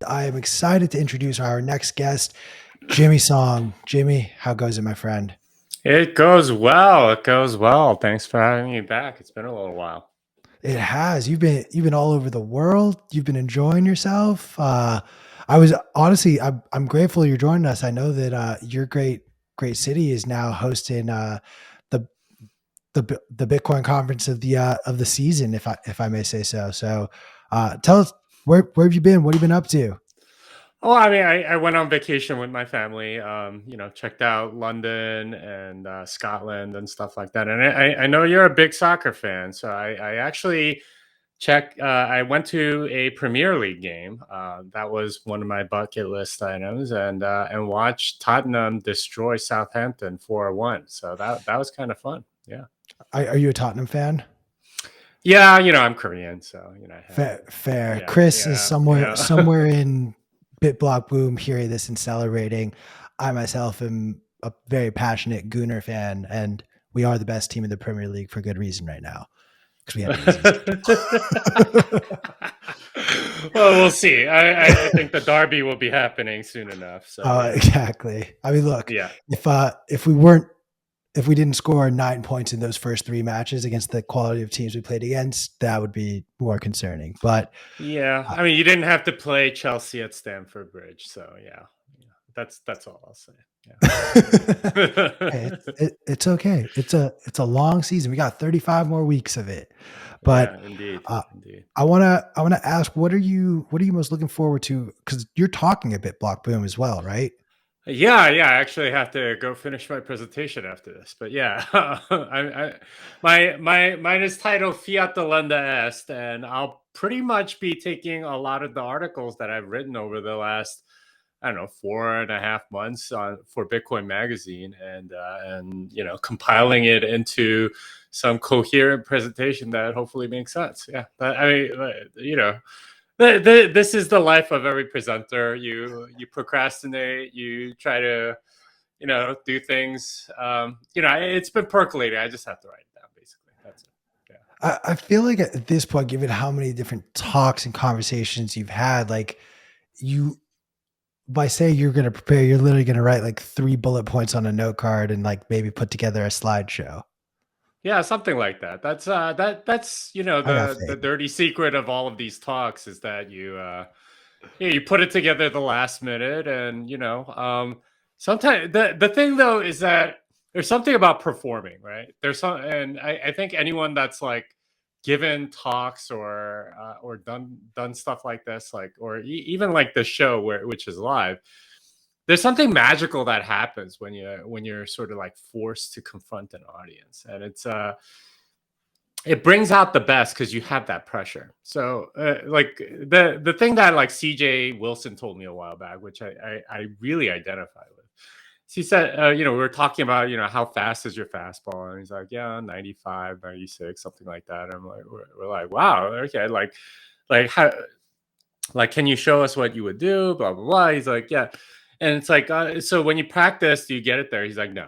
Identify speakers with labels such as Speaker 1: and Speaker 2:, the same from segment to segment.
Speaker 1: I am excited to introduce our next guest, Jimmy Song. Jimmy, how goes it, my friend?
Speaker 2: It goes well. It goes well. Thanks for having me back. It's been a little while.
Speaker 1: It has. You've been all over the world. You've been enjoying yourself. I was honestly, I'm grateful you're joining us. I know that your great city is now hosting the the Bitcoin conference of the season, if I may say so. So, tell us where have you been? What have you been up to?
Speaker 2: Oh, I mean, I went on vacation with my family. Checked out London and Scotland and stuff like that. And I know you're a big soccer fan, so I actually checked. I went to a Premier League game. That was one of my bucket list items, and watched Tottenham destroy Southampton 4-1. So that was kind of fun. Yeah.
Speaker 1: Are you a Tottenham fan?
Speaker 2: Yeah, I'm Korean, so I have to.
Speaker 1: Fair.
Speaker 2: Yeah,
Speaker 1: Chris is
Speaker 2: yeah,
Speaker 1: somewhere
Speaker 2: yeah.
Speaker 1: somewhere in BitBlock Boom hearing this and celebrating. I myself am a very passionate Gooner fan, and we are the best team in the Premier League for good reason right now because we have an easy schedule.
Speaker 2: Well, we'll see. I think the derby will be happening soon enough. So yeah,
Speaker 1: Exactly. I mean, look,
Speaker 2: yeah,
Speaker 1: if we weren't if we didn't score 9 points in those first three matches against the quality of teams we played against, that would be more concerning. But
Speaker 2: yeah.
Speaker 1: uh,
Speaker 2: I mean, you didn't have to play Chelsea at Stamford Bridge, so yeah, yeah. That's all I'll say.
Speaker 1: hey,
Speaker 2: Yeah,
Speaker 1: it's okay. It's a long season. We got 35 more weeks of it. But
Speaker 2: yeah. Indeed,
Speaker 1: uh,
Speaker 2: indeed.
Speaker 1: I wanna ask, what are you most looking forward to? Because you're talking a bit Block Boom as well, right?
Speaker 2: Yeah, yeah. I actually have to go finish my presentation after this, but yeah, my mine is titled "Fiat Delenda Est," and I'll pretty much be taking a lot of the articles that I've written over the last, I don't know, 4.5 months on for Bitcoin Magazine, and compiling it into some coherent presentation that hopefully makes sense. Yeah, but I mean, this is the life of every presenter. You procrastinate. You try to do things. It's been percolating. I just have to write it down. Basically, that's it. Yeah.
Speaker 1: I feel like at this point, given how many different talks and conversations you've had, like you by saying you're going to prepare, you're literally going to write like 3 bullet points on a note card and like maybe put together a slideshow.
Speaker 2: Yeah, something like that. That's
Speaker 1: I got
Speaker 2: the
Speaker 1: faith.
Speaker 2: dirty secret of all of these talks is that you put it together the last minute, and sometimes the thing though is that there's something about performing, right? There's some, and I think anyone that's like given talks or done stuff like this, like, or even like the show which is live, there's something magical that happens when you're sort of like forced to confront an audience, and it brings out the best because you have that pressure. So, like the thing that like CJ Wilson told me a while back, which I really identify with. He said, we were talking about, how fast is your fastball? And he's like, yeah, 95, 96, something like that. And I'm like, we're like, wow, okay, how, like, can you show us what you would do? Blah blah blah. He's like, yeah, and it's like, so when you practice, do you get it there? He's like, no,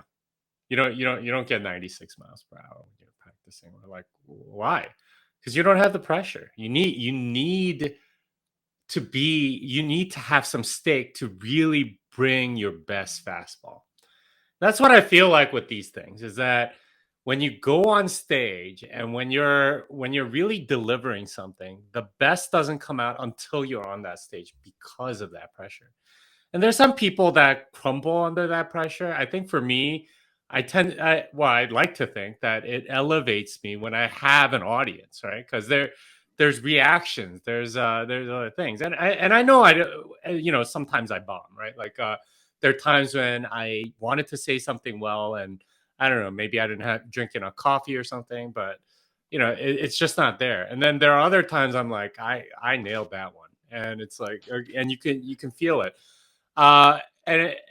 Speaker 2: you don't get 96 miles per hour when you're practicing. We're like, why? Because you don't have the pressure. You need to have some stake to really bring your best fastball. That's what I feel like with these things, is that when you go on stage and when you're really delivering something, the best doesn't come out until you're on that stage because of that pressure. And there's some people that crumble under that pressure. I think for me, I'd like to think that it elevates me when I have an audience, right? Because there's reactions, there's other things, and I know sometimes I bomb, right? Like, there are times when I wanted to say something well, and I don't know, maybe I didn't have drinking a coffee or something, but it's just not there. And then there are other times I'm like, I nailed that one, and it's like, and you can feel it. And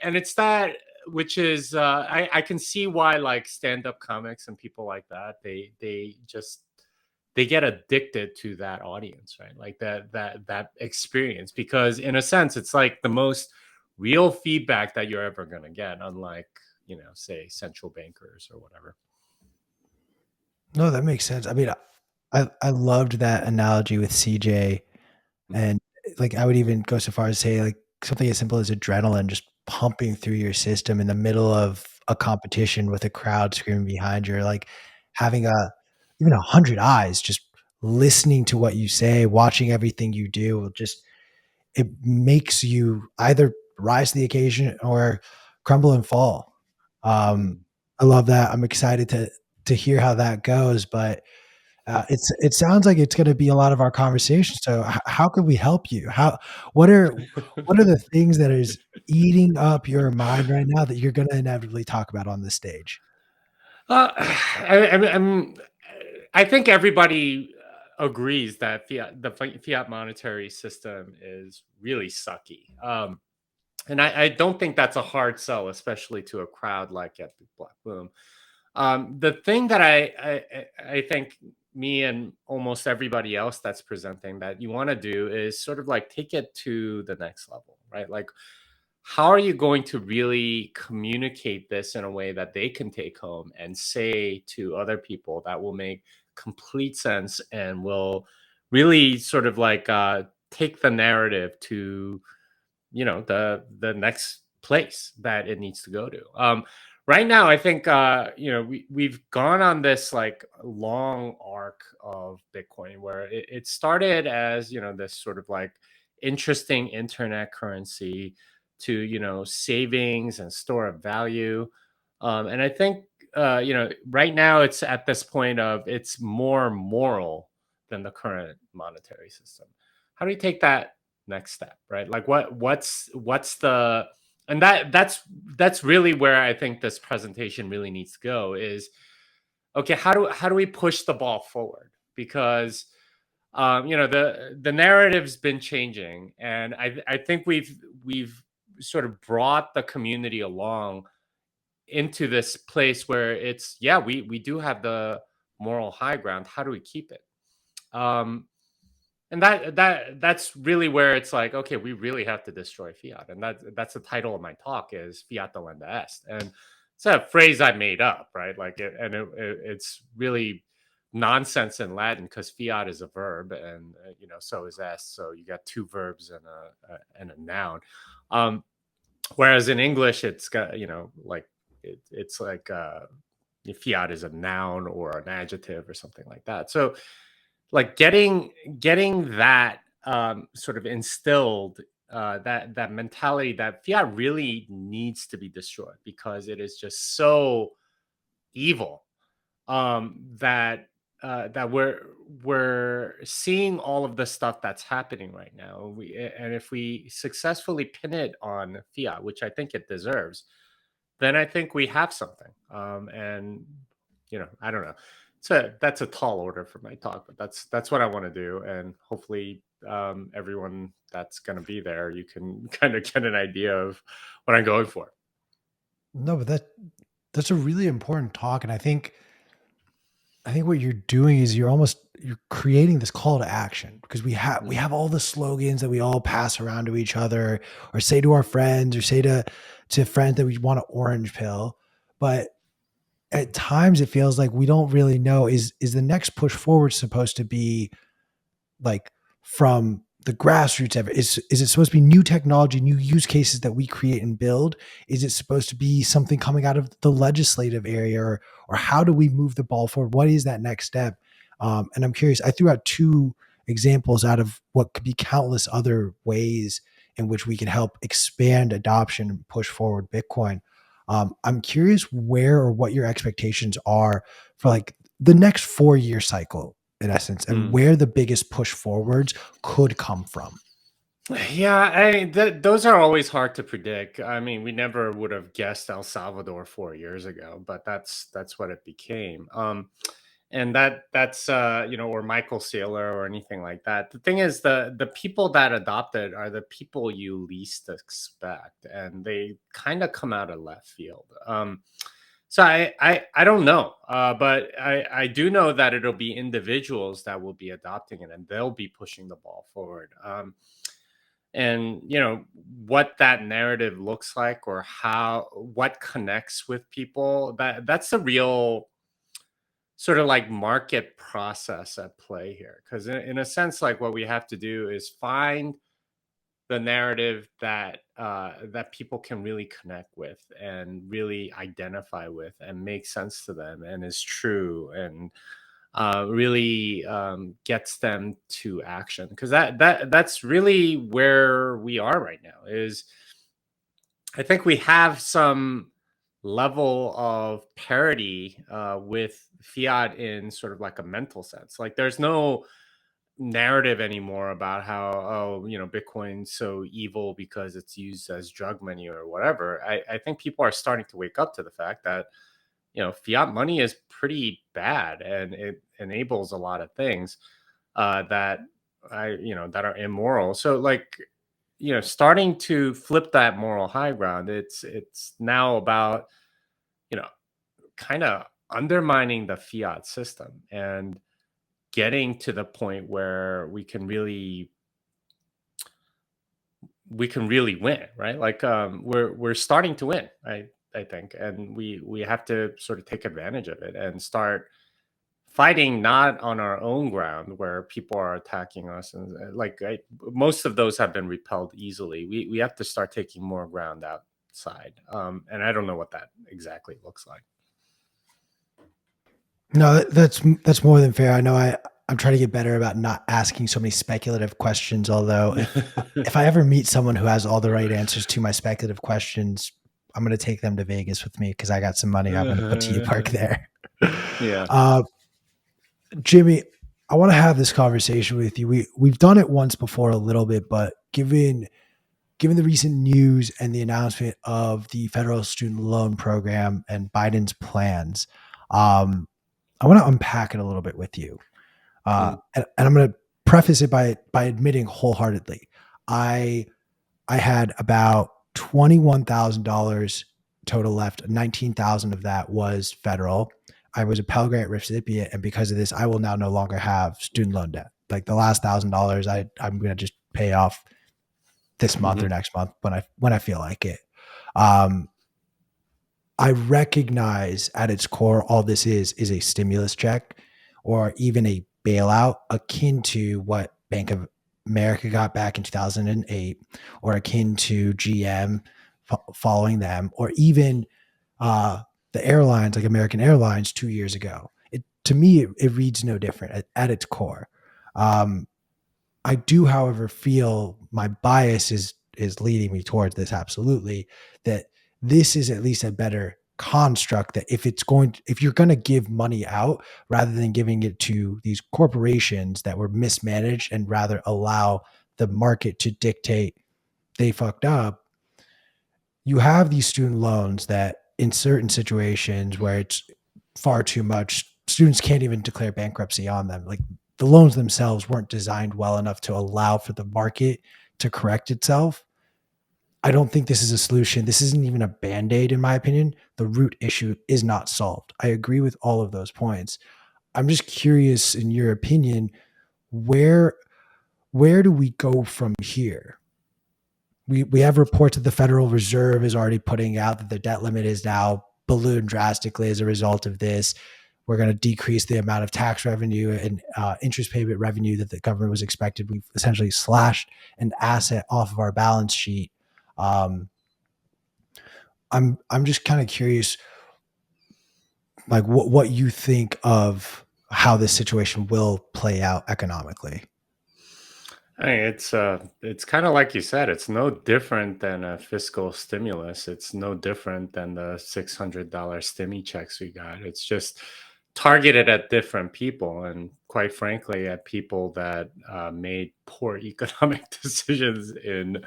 Speaker 2: it's that, which is, I can see why, like, stand-up comics and people like that, they get addicted to that audience, right? Like that experience, because in a sense it's like the most real feedback that you're ever going to get, unlike, say, central bankers or whatever.
Speaker 1: No, that makes sense. I mean, I loved that analogy with CJ,
Speaker 2: Mhm.
Speaker 1: and like I would even go so far as to say like something as simple as adrenaline just pumping through your system in the middle of a competition with a crowd screaming behind you, or like having a even 100 eyes just listening to what you say, watching everything you do, will just it makes you either rise to the occasion or crumble and fall. Um,
Speaker 2: Mm.
Speaker 1: I love that. I'm excited to hear how that goes, but it sounds like it's going to be a lot of our conversation. So, how can we help you? What are what are the things that is eating up your mind right now that you're going to inevitably talk about on the stage?
Speaker 2: I I think everybody agrees that fiat monetary system is really sucky. And I don't think that's a hard sell, especially to a crowd like at the Black Boom. The thing that I think me and almost everybody else that's presenting that you want to do is sort of like take it to the next level, right? Like, how are you going to really communicate this in a way that they can take home and say to other people that will make complete sense and will really sort of like take the narrative to the next place that it needs to go to. Right now I think we've gone on this like long arc of Bitcoin where it started as this sort of like interesting internet currency to savings and store of value. And I think right now it's at this point of it's more moral than the current monetary system. How do you take that next step, right? Like what's the and that's really where I think this presentation really needs to go is okay, how do we push the ball forward? Because the narrative's been changing, and I think we've sort of brought the community along into this place where it's yeah, we do have the moral high ground. How do we keep it? Um, and that's really where it's like, okay, we really have to destroy fiat, and that's the title of my talk is fiat delenda est, and it's a phrase I made up, right? Like, it's really nonsense in Latin because fiat is a verb, and so is est. So you got two verbs and a noun. Um, Whereas in English, it's got like it's like fiat is a noun or an adjective or something like that. So like getting that sort of instilled that mentality that fiat really needs to be destroyed because it is just so evil that we're seeing all of the stuff that's happening right now. And if we successfully pin it on fiat, which I think it deserves, then I think we have something. And I don't know. That's a tall order for my talk, but that's what I want to do, and hopefully, everyone that's going to be there, you can kind of get an idea of what I'm going for.
Speaker 1: No, but that's a really important talk, and I think what you're doing is you're creating this call to action because we
Speaker 2: Mm,
Speaker 1: have all the slogans that we all pass around to each other or say to our friends or say to friends that we want an orange pill, but at times it feels like we don't really know is the next push forward supposed to be like from the grassroots ever is it supposed to be new technology, new use cases that we create and build? Is it supposed to be something coming out of the legislative area, or how do we move the ball forward? What is that next step? And I'm curious, I threw out two examples out of what could be countless other ways in which we can help expand adoption and push forward Bitcoin. I'm curious where or what your expectations are for like the next 4 year cycle in essence, and
Speaker 2: mm.
Speaker 1: where the biggest push forwards could come from.
Speaker 2: Yeah, those are always hard to predict. I mean, we never would have guessed El Salvador 4 years ago, but that's what it became. And that's or Michael Saylor or anything like that. The thing is, the people that adopted are the people you least expect, and they kind of come out of left field. So I don't know, but I do know that it'll be individuals that will be adopting it, and they'll be pushing the ball forward. And what that narrative looks like or how what connects with people, that's a real sort of like market process at play here, because in a sense, like what we have to do is find the narrative that that people can really connect with and really identify with and make sense to them and is true and really gets them to action, because that's really where we are right now. Is I think we have some level of parity with fiat in sort of like a mental sense. Like there's no narrative anymore about how, oh, Bitcoin's so evil because it's used as drug money or whatever. I think people are starting to wake up to the fact that fiat money is pretty bad and it enables a lot of things that that are immoral. So like starting to flip that moral high ground, it's now about you know kind of undermining the fiat system and getting to the point where we can really win, right? Like we're starting to win, I think, and we have to sort of take advantage of it and start fighting not on our own ground where people are attacking us, and most of those have been repelled easily. We have to start taking more ground outside, and I don't know what that exactly looks like.
Speaker 1: No, that's more than fair. I know I'm trying to get better about not asking so many speculative questions. Although if I ever meet someone who has all the right answers to my speculative questions, I'm going to take them to Vegas with me because I got some money I'm going to put to park there.
Speaker 2: Yeah.
Speaker 1: Uh, Jimmy, I want to have this conversation with you. We've done it once before a little bit, but given the recent news and the announcement of the federal student loan program and Biden's plans, I want to unpack it a little bit with you.
Speaker 2: Mm.
Speaker 1: And I'm going to preface it by admitting wholeheartedly, I had about $21,000 total left. 19,000 of that was federal. I was a Pell Grant recipient, and because of this, I will now no longer have student loan debt. Like the last $1,000, I'm going to just pay off this month or
Speaker 2: Mhm.
Speaker 1: next month when I feel like it. Um, I recognize at its core, all this is a stimulus check or even a bailout akin to what Bank of America got back in 2008 or akin to GM following them, or even the airlines like American Airlines 2 years ago. To me, it reads no different at its core. Um, I do, however, feel my bias is leading me towards this absolutely, that this is at least a better construct, that if you're going to give money out rather than giving it to these corporations that were mismanaged and rather allow the market to dictate they fucked up, you have these student loans that in certain situations where it's far too much, students can't even declare bankruptcy on them. Like the loans themselves weren't designed well enough to allow for the market to correct itself. I don't think this is a solution. This isn't even a band-aid, in my opinion. The root issue is not solved. I agree with all of those points. I'm just curious, in your opinion, where where do we go from here? We have reports that the Federal Reserve is already putting out that the debt limit is now ballooned drastically as a result of this. We're going to decrease the amount of tax revenue and interest payment revenue that the government was expected. We've essentially slashed an asset off of our balance sheet. Um, I'm just kind of curious, like what you think of how this situation will play out economically.
Speaker 2: I mean, it's kind of like you said. It's no different than a fiscal stimulus. It's no different than the $600 stimmy checks we got. It's just targeted at different people, and quite frankly, at people that made poor economic decisions in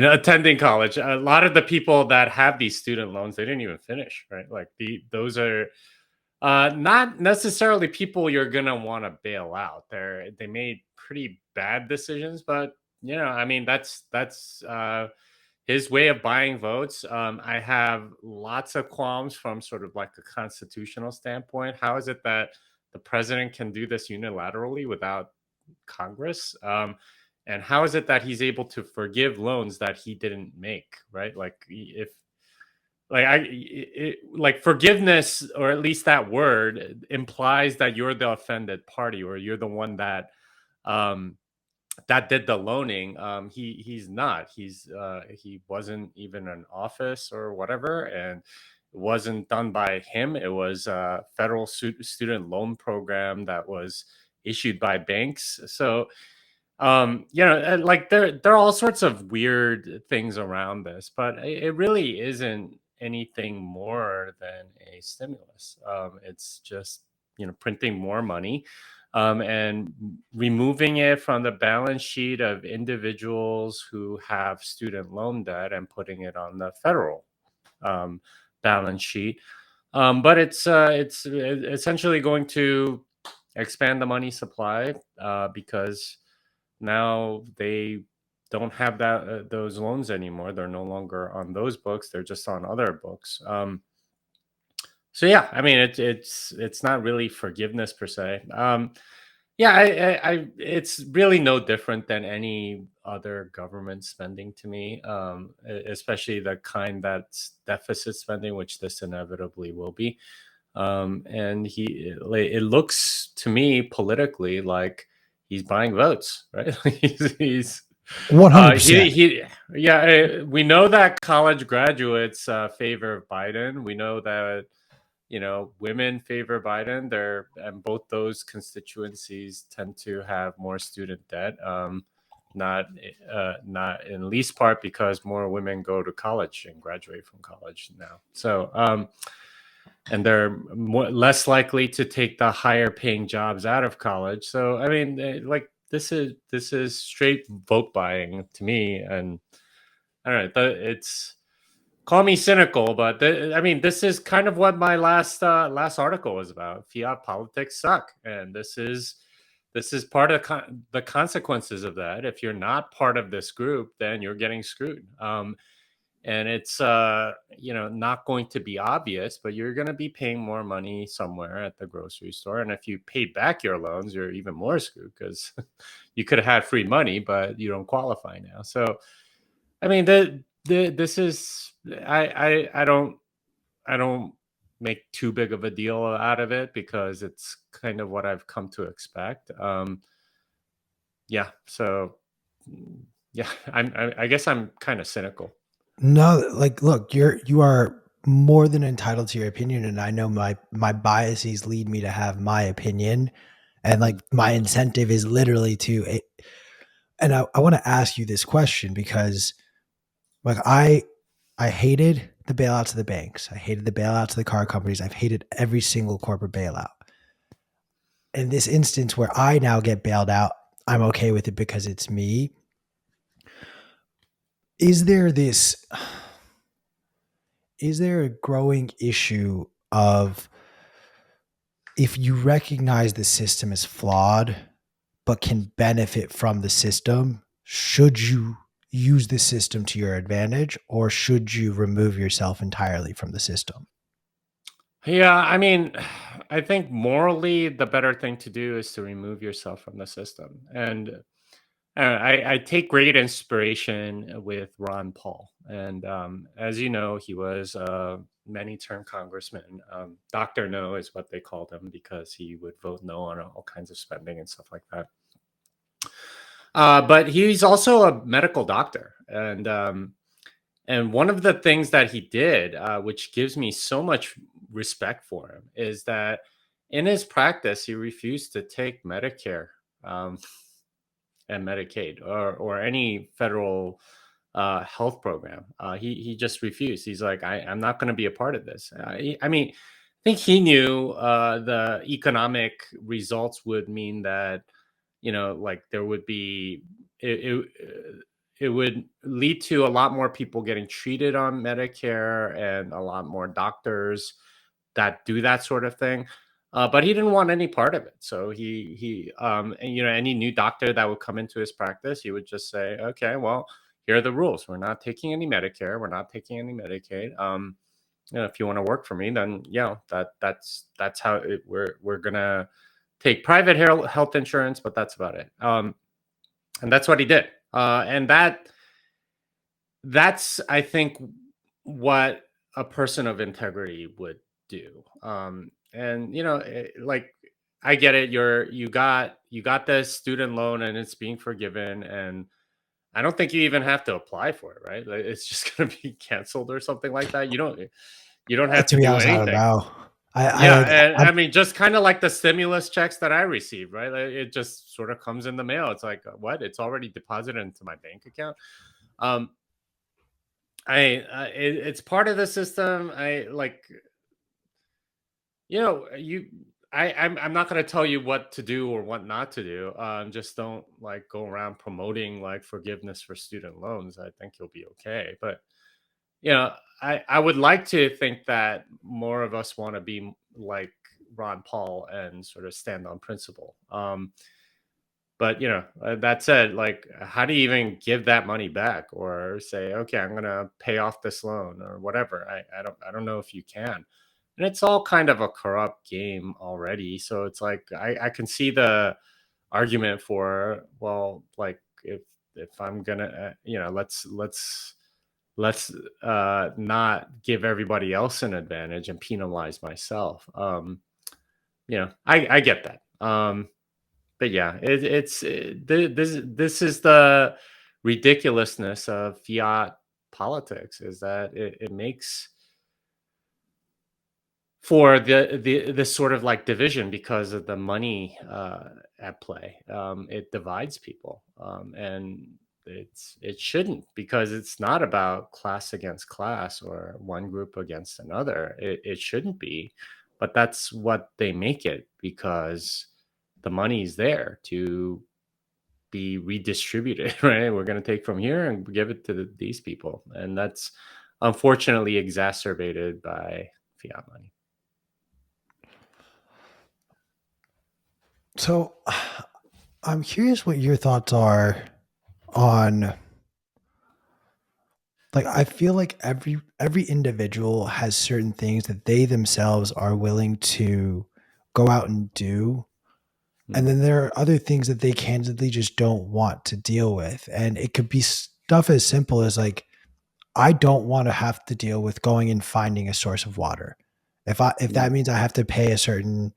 Speaker 2: attending college. A lot of the people that have these student loans, they didn't even finish, right? Like those are not necessarily people you're gonna want to bail out. They made pretty bad decisions, but I mean that's his way of buying votes. I have lots of qualms from sort of like a constitutional standpoint. How is it that the president can do this unilaterally without Congress? And how is it that he's able to forgive loans that he didn't make? Right? Like if like forgiveness, or at least that word implies that you're the offended party or you're the one that um that did the loaning. He's not. He wasn't even in office or whatever, and it wasn't done by him. It was a federal student loan program that was issued by banks. So like there are all sorts of weird things around this, but it really isn't anything more than a stimulus. It's just printing more money, and removing it from the balance sheet of individuals who have student loan debt and putting it on the federal um, balance sheet. But it's essentially going to expand the money supply, because now they don't have those loans anymore. They're no longer on those books. They're just on other books. So yeah, I mean it's not really forgiveness per se. Yeah, it's really no different than any other government spending to me, especially the kind that's deficit spending, which this inevitably will be. And it looks to me politically like he's buying votes, right? he's
Speaker 1: 100%.
Speaker 2: yeah. We know that college graduates favor Biden. We know that women favor Biden. And both those constituencies tend to have more student debt. Not in least part because more women go to college and graduate from college now. So and they're less likely to take the higher paying jobs out of college. So I mean, like this is straight vote buying to me, and I don't know. It's call me cynical, but I mean, this is kind of what my last article was about. Fiat politics suck, and this is part of the consequences of that. If you're not part of this group, then you're getting screwed. And it's not going to be obvious, but you're going to be paying more money somewhere at the grocery store, and if you paid back your loans, you're even more screwed because you could have had free money, but you don't qualify now. So I mean, this is I don't make too big of a deal out of it because it's kind of what I've come to expect. Yeah, so yeah, I guess I'm kind of cynical.
Speaker 1: No, like, look, you are more than entitled to your opinion, and I know my biases lead me to have my opinion, and like
Speaker 2: Mm.
Speaker 1: my incentive is literally to. And I want to ask you this question because, like, I hated the bailouts of the banks, I hated the bailouts of the car companies, I've hated every single corporate bailout. In this instance, where I now get bailed out, I'm okay with it because it's me. Is there this? Is there a growing issue of, if you recognize the system is flawed but can benefit from the system, should you use the system to your advantage, or should you remove yourself entirely from the system?
Speaker 2: Yeah, I mean, I think morally the better thing to do is to remove yourself from the system. And I take great inspiration with Ron Paul. And as you know, he was a many term congressman. Dr. No is what they called him because he would vote no on all kinds of spending and stuff like that. But he's also a medical doctor. And one of the things that he did, which gives me so much respect for him, is that in his practice, he refused to take Medicare um, and Medicaid or any federal health program. He just refused. He's like, I'm not going to be a part of this. I mean, I think he knew the economic results would mean that like there would be it would lead to a lot more people getting treated on Medicare and a lot more doctors that do that sort of thing. But he didn't want any part of it. So and, any new doctor that would come into his practice, he would just say, okay, well, here are the rules. We're not taking any Medicare. We're not taking any Medicaid. If you want to work for me, then that's how we're gonna take private health insurance, but that's about it. And that's what he did. And that's I think what a person of integrity would do. And like I get it. You got this student loan and it's being forgiven, and I don't think you even have to apply for it, right? Like, it's just going to be canceled or something like that. You don't have
Speaker 1: To
Speaker 2: to
Speaker 1: be
Speaker 2: do
Speaker 1: honest, I don't
Speaker 2: anything.
Speaker 1: know.
Speaker 2: Yeah,
Speaker 1: I
Speaker 2: and
Speaker 1: I'm
Speaker 2: I mean, just kind of like the stimulus checks that I received, right? Like, it just sort of comes in the mail. It's like, what? It's already deposited into my bank account. Um, it's part of the system. I'm not going to tell you what to do or what not to do. Just don't like go around promoting like forgiveness for student loans. I think you'll be okay. But you know, I would like to think that more of us want to be like Ron Paul and sort of stand on principle. But that said, like, how do you even give that money back or say, okay, I'm gonna pay off this loan or whatever? I don't know if you can. And it's all kind of a corrupt game already. So it's like I can see the argument for, well, like, if I'm gonna let's not give everybody else an advantage and penalize myself. I get that. But yeah, this is the ridiculousness of fiat politics, is that it makes for the this sort of like division because of the money at play. It divides people, and it shouldn't, because it's not about class against class or one group against another. It shouldn't be, but that's what they make it, because the money's there to be redistributed. Right, we're going to take from here and give it to these people, and that's unfortunately exacerbated by fiat money.
Speaker 1: so I'm curious what your thoughts are on, like, I feel like every individual has certain things that they themselves are willing to go out and do, and
Speaker 2: Mm,
Speaker 1: then there are other things that they candidly just don't want to deal with, and it could be stuff as simple as like, I don't want to have to deal with going and finding a source of water. If
Speaker 2: mm,
Speaker 1: that means I have to pay a certain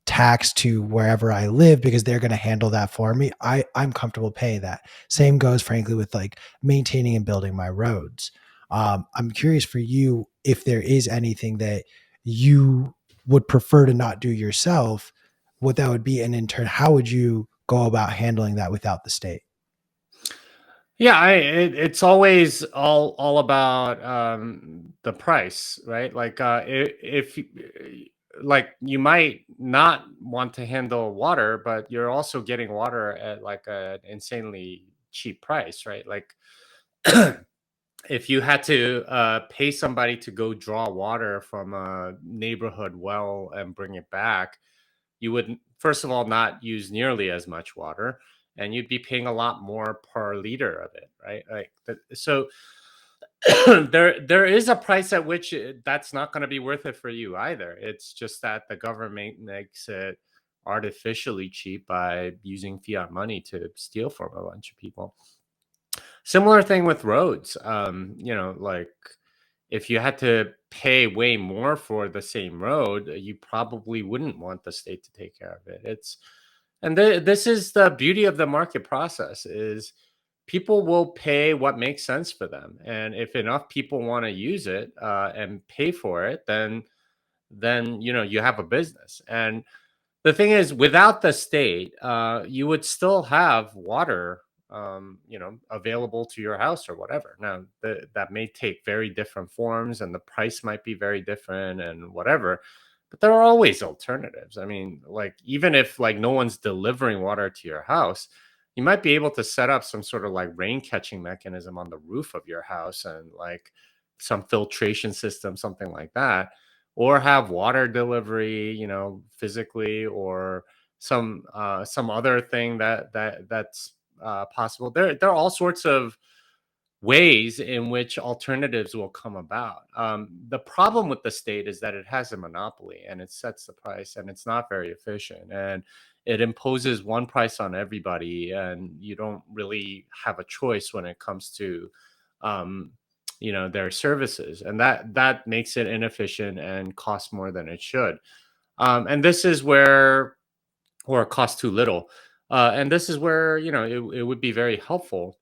Speaker 1: tax to wherever I live because they're going to handle that for me, I'm comfortable paying that. Same goes, frankly, with like maintaining and building my roads. I'm curious for you if there is anything that you would prefer to not do yourself, what that would be, and in turn, how would you go about handling that without the state?
Speaker 2: yeah, it's always all about the price, right? Like, like, you might not want to handle water, but you're also getting water at like an insanely cheap price, right? Like, if you had to pay somebody to go draw water from a neighborhood well and bring it back, you would, first of all, not use nearly as much water, and you'd be paying a lot more per liter of it, right? Like, so there is a price at which that's not going to be worth it for you either. It's just that the government makes it artificially cheap by using fiat money to steal from a bunch of people. Similar thing with roads. Like, if you had to pay way more for the same road, you probably wouldn't want the state to take care of it. This is the beauty of the market process, is people will pay what makes sense for them, and if enough people want to use it and pay for it, then you have a business. And the thing is, without the state, you would still have water, available to your house or whatever. Now, that may take very different forms, and the price might be very different, and whatever. But there are always alternatives. I mean, like, even if like no one's delivering water to your house, you might be able to set up some sort of like rain catching mechanism on the roof of your house, and like some filtration system, something like that, or have water delivery, physically, or some other thing that's possible. There are all sorts of ways in which alternatives will come about. The problem with the state is that it has a monopoly, and it sets the price, and it's not very efficient, and it imposes one price on everybody, and you don't really have a choice when it comes to um, their services, and that makes it inefficient and costs more than it should. And this is where or it costs too little. And this is where it would be very helpful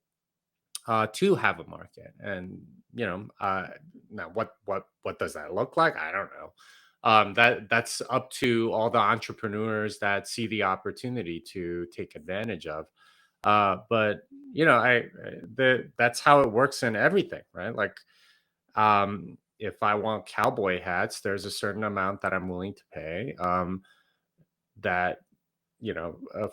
Speaker 2: to have a market. And now what does that look like? I don't know. That's up to all the entrepreneurs that see the opportunity to take advantage of. But that's how it works in everything, right? Like, if I want cowboy hats, there's a certain amount that I'm willing to pay. That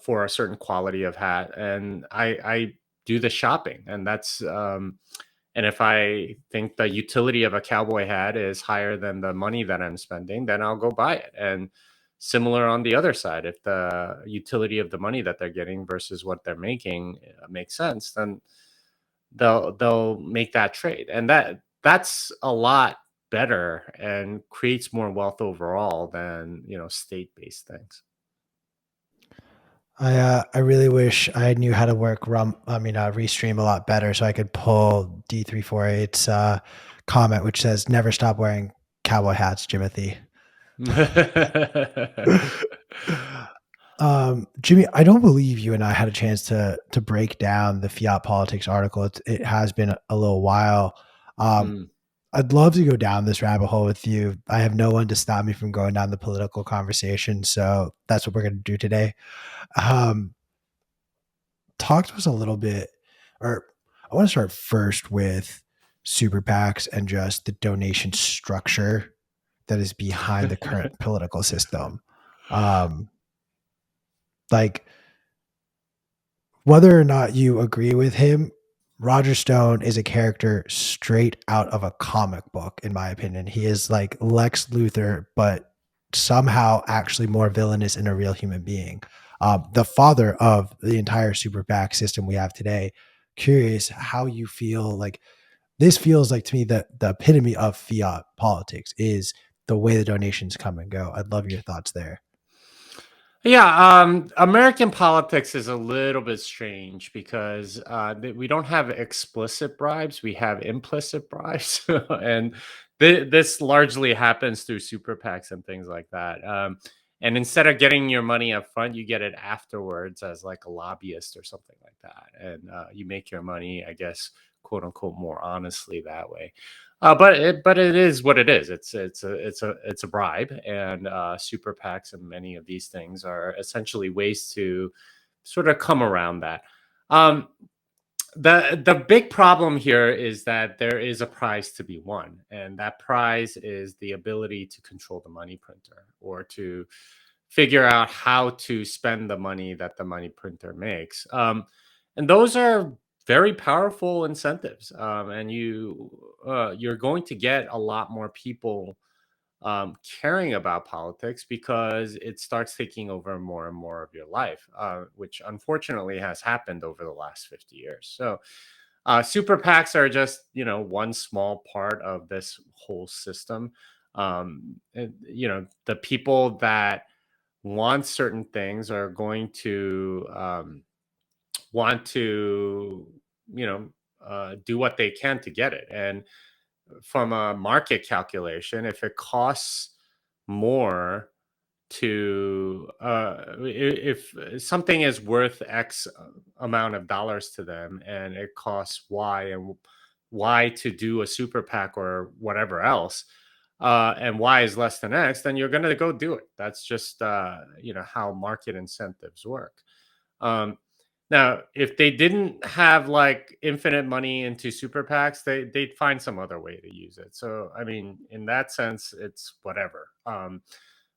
Speaker 2: for a certain quality of hat, and I do the shopping, and that's and if I think the utility of a cowboy hat is higher than the money that I'm spending, then I'll go buy it. And similar on the other side, if the utility of the money that they're getting versus what they're making makes sense, then they'll make that trade, and that's a lot better and creates more wealth overall than state-based things.
Speaker 1: I really wish I knew how to work Restream a lot better so I could pull D348's comment, which says, "Never stop wearing cowboy hats, Jimothy." Jimmy, I don't believe you and I had a chance to break down the Fiat Politics article. It has been a little while. Um,
Speaker 2: Mm.
Speaker 1: I'd love to go down this rabbit hole with you. I have no one to stop me from going down the political conversation, so that's what we're going to do today. Um, talk to us a little bit, or I want to start first with super PACs and just the donation structure that is behind the current political system. Um, like, whether or not you agree with him, Roger Stone is a character straight out of a comic book, in my opinion. He is like Lex Luthor, but somehow actually more villainous and a real human being. The father of the entire super PAC system we have today. Curious how you feel. Like, this feels like to me that the epitome of fiat politics is the way the donations come and go. I'd love your thoughts there.
Speaker 2: Yeah, American politics is a little bit strange because we don't have explicit bribes; we have implicit bribes, and this largely happens through super PACs and things like that. And instead of getting your money up front, you get it afterwards as like a lobbyist or something like that, and you make your money, I guess, quote unquote, more honestly that way. But it is what it is. It's a bribe, and super PACs and many of these things are essentially ways to sort of come around that. Um, the big problem here is that there is a prize to be won, and that prize is the ability to control the money printer, or to figure out how to spend the money that the money printer makes. And those are very powerful incentives, and you're going to get a lot more people caring about politics because it starts taking over more and more of your life, which unfortunately has happened over the last 50 years. So super PACs are just one small part of this whole system. The people that want certain things are going to want to you know do what they can to get it. And from a market calculation, if it costs more to if something is worth X amount of dollars to them, and it costs Y and Y to do a super PAC or whatever else, and Y is less than X, then you're going to go do it. That's just how market incentives work. Um, Now, if they didn't have like infinite money into super PACs, they'd find some other way to use it. So, I mean, in that sense, it's whatever.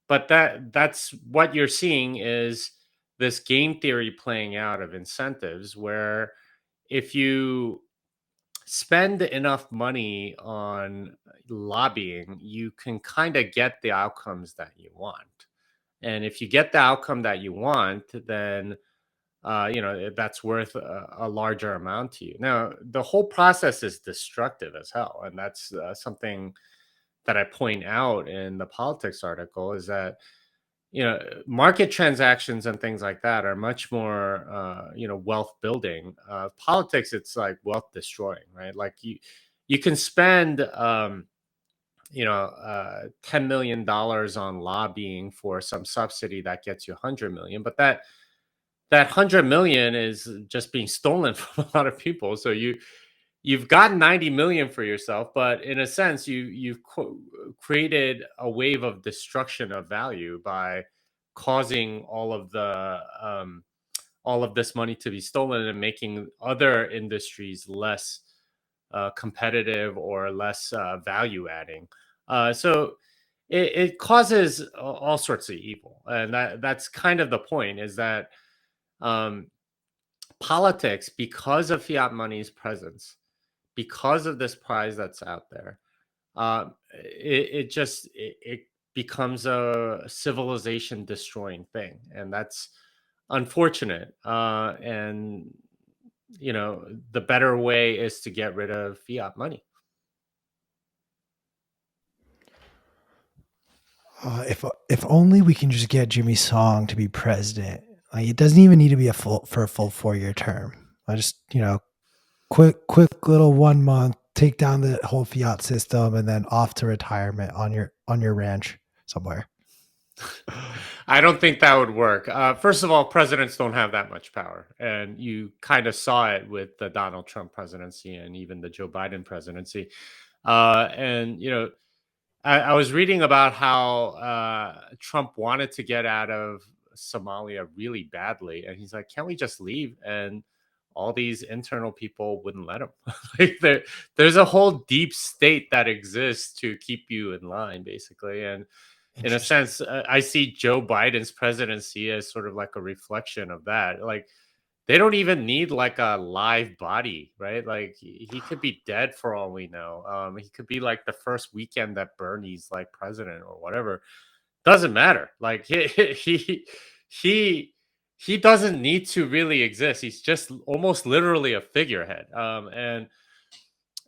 Speaker 2: But that's what you're seeing is this game theory playing out of incentives, where if you spend enough money on lobbying, you can kind of get the outcomes that you want. And if you get the outcome that you want, then that's worth a larger amount to you. Now, the whole process is destructive as hell, and that's something that I point out in the politics article, is that market transactions and things like that are much more wealth building. Politics, it's like wealth destroying, right? Like you can spend $10 million on lobbying for some subsidy that gets you 100 million, but that 100 million is just being stolen from a lot of people. So you've gotten 90 million for yourself, but in a sense you've created a wave of destruction of value by causing all of this money to be stolen and making other industries less competitive or less value adding. So it causes all sorts of evil, and that's kind of the point. Is that um, politics, because of fiat money's presence, because of this prize that's out there, it becomes a civilization destroying thing, and that's unfortunate. And the better way is to get rid of fiat money.
Speaker 1: If only we can just get Jimmy Song to be president. Like it doesn't even need to be a full 4 year term. I just quick little 1 month, take down the whole fiat system, and then off to retirement on your ranch somewhere.
Speaker 2: I don't think that would work. First of all, presidents don't have that much power, and you kind of saw it with the Donald Trump presidency and even the Joe Biden presidency. And I was reading about how Trump wanted to get out of Somalia really badly, and he's like, "Can't we just leave?" And all these internal people wouldn't let him. Like there's a whole deep state that exists to keep you in line, basically. And in a
Speaker 1: Interesting.
Speaker 2: sense, I see Joe Biden's presidency as sort of like a reflection of that. Like they don't even need like a live body, right? Like he could be dead for all we know. He could be like the first weekend that Bernie's like president or whatever. Doesn't matter. Like he he doesn't need to really exist. He's just almost literally a figurehead.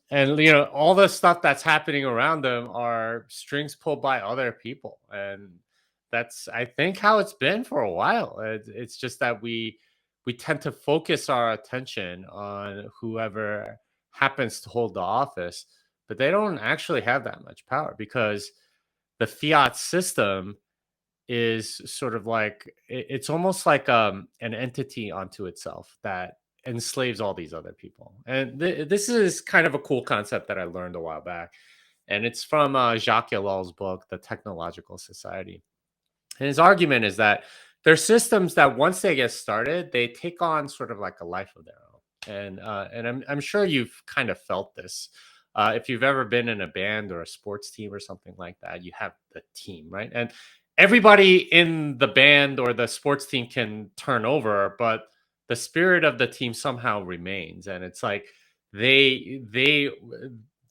Speaker 2: And all the stuff that's happening around them are strings pulled by other people, and that's, I think, how it's been for a while. It's just that we tend to focus our attention on whoever happens to hold the office, but they don't actually have that much power, because the fiat system is sort of like it's almost like an entity unto itself that enslaves all these other people. And this is kind of a cool concept that I learned a while back, and it's from Jacques Ellal's book, The Technological Society. And his argument is that there's systems that once they get started, they take on sort of like a life of their own. And I'm sure you've kind of felt this. If you've ever been in a band or a sports team or something like that, you have the team, right? And everybody in the band or the sports team can turn over, but the spirit of the team somehow remains. And it's like they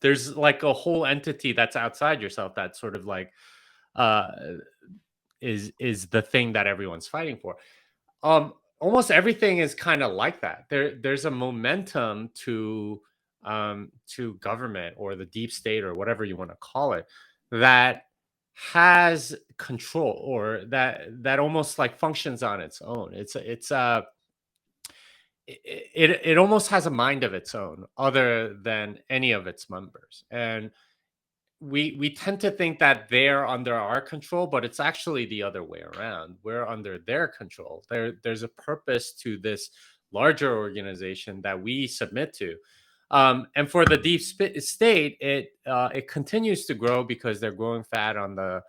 Speaker 2: there's like a whole entity that's outside yourself that sort of like uh is the thing that everyone's fighting for. Almost everything is kind of like that. There's a momentum to government or the deep state or whatever you want to call it, that has control, or that almost like functions on its own. It almost has a mind of its own other than any of its members. And we tend to think that they're under our control, but it's actually the other way around. We're under their control. There's a purpose to this larger organization that we submit to. And for the deep state, it continues to grow because they're growing fat on the